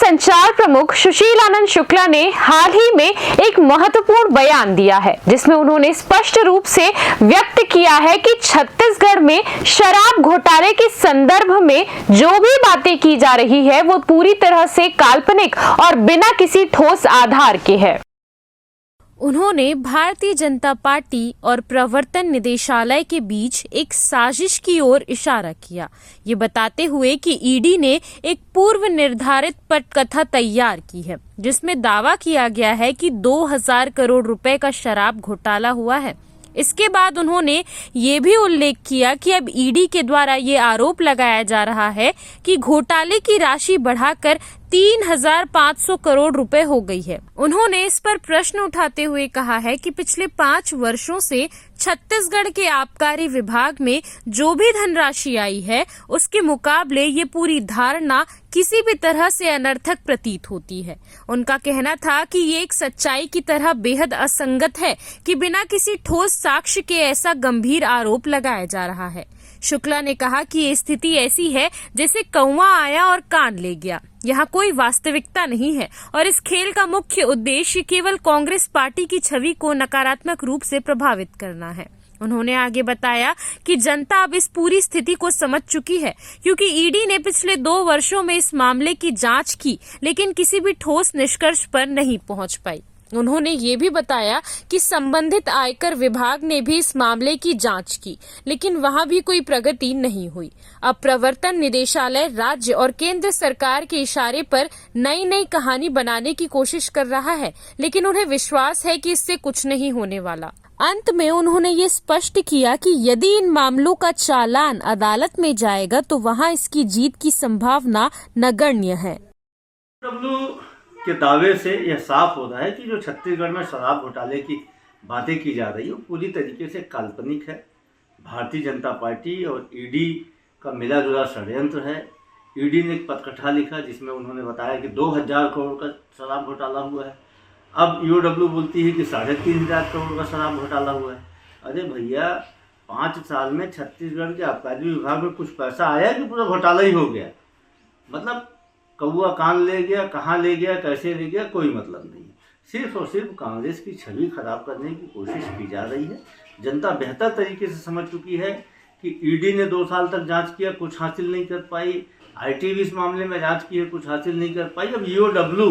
संचार प्रमुख सुशील आनंद शुक्ला ने हाल ही में एक महत्वपूर्ण बयान दिया है, जिसमें उन्होंने स्पष्ट रूप से व्यक्त किया है कि छत्तीसगढ़ में शराब घोटाले के संदर्भ में जो भी बातें की जा रही है वो पूरी तरह से काल्पनिक और बिना किसी ठोस आधार के है। उन्होंने भारतीय जनता पार्टी और प्रवर्तन निदेशालय के बीच एक साजिश की ओर इशारा किया, ये बताते हुए कि ईडी ने एक पूर्व निर्धारित पटकथा तैयार की है, जिसमें दावा किया गया है कि 2000 करोड़ रुपए का शराब घोटाला हुआ है। इसके बाद उन्होंने ये भी उल्लेख किया कि अब ईडी के द्वारा ये आरोप लगाया जा रहा है कि घोटाले की राशि बढ़ाकर 3500 करोड़ रुपए हो गई है। उन्होंने इस पर प्रश्न उठाते हुए कहा है कि पिछले 5 वर्षों से छत्तीसगढ़ के आबकारी विभाग में जो भी धनराशि आई है उसके मुकाबले ये पूरी धारणा किसी भी तरह से अनर्थक प्रतीत होती है। उनका कहना था कि ये एक सच्चाई की तरह बेहद असंगत है कि बिना किसी ठोस साक्ष्य के ऐसा गंभीर आरोप लगाया जा रहा है। शुक्ला ने कहा कि ये स्थिति ऐसी है जैसे कौवा आया और कान ले गया। यहाँ कोई वास्तविकता नहीं है और इस खेल का मुख्य उद्देश्य केवल कांग्रेस पार्टी की छवि को नकारात्मक रूप से प्रभावित करना है। उन्होंने आगे बताया कि जनता अब इस पूरी स्थिति को समझ चुकी है, क्योंकि ईडी ने पिछले 2 वर्षों में इस मामले की जांच की, लेकिन किसी भी ठोस निष्कर्ष पर नहीं पहुंच पाई। उन्होंने ये भी बताया कि संबंधित आयकर विभाग ने भी इस मामले की जांच की, लेकिन वहां भी कोई प्रगति नहीं हुई। अब प्रवर्तन निदेशालय राज्य और केंद्र सरकार के इशारे पर नई कहानी बनाने की कोशिश कर रहा है, लेकिन उन्हें विश्वास है कि इससे कुछ नहीं होने वाला। अंत में उन्होंने ये स्पष्ट किया कि यदि इन मामलों का चालान अदालत में जाएगा तो वहां इसकी जीत की संभावना नगण्य है। के दावे से यह साफ हो रहा है कि जो छत्तीसगढ़ में शराब घोटाले की बातें की जा रही है वो पूरी तरीके से काल्पनिक है। भारतीय जनता पार्टी और ईडी का मिला जुला षड्यंत्र है। ईडी ने एक पटकथा लिखा जिसमें उन्होंने बताया कि 2000 करोड़ का शराब घोटाला हुआ है। अब ईओडब्ल्यू बोलती है कि 3500 करोड़ का शराब घोटाला हुआ है। अरे भैया, 5 साल में छत्तीसगढ़ के आबकारी विभाग में कुछ पैसा आया कि पूरा घोटाला ही हो गया? मतलब कौआ कान ले गया, कहाँ ले गया, कैसे ले गया, कोई मतलब नहीं। सिर्फ और सिर्फ कांग्रेस की छवि खराब करने की कोशिश की जा रही है। जनता बेहतर तरीके से समझ चुकी है कि ईडी ने 2 साल तक जांच किया, कुछ हासिल नहीं कर पाई। आईटी भी इस मामले में जांच की है, कुछ हासिल नहीं कर पाई। अब ईओडब्ल्यू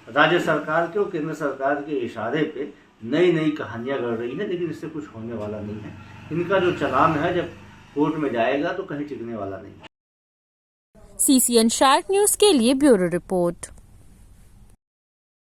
राज्य सरकार के और केंद्र सरकार के इशारे पे नई कहानियाँ गढ़ रही है, लेकिन इससे कुछ होने वाला नहीं है। इनका जो चालान है जब कोर्ट में जाएगा तो कहीं टिकने वाला नहीं है। CCN शार्क न्यूज के लिए ब्यूरो रिपोर्ट।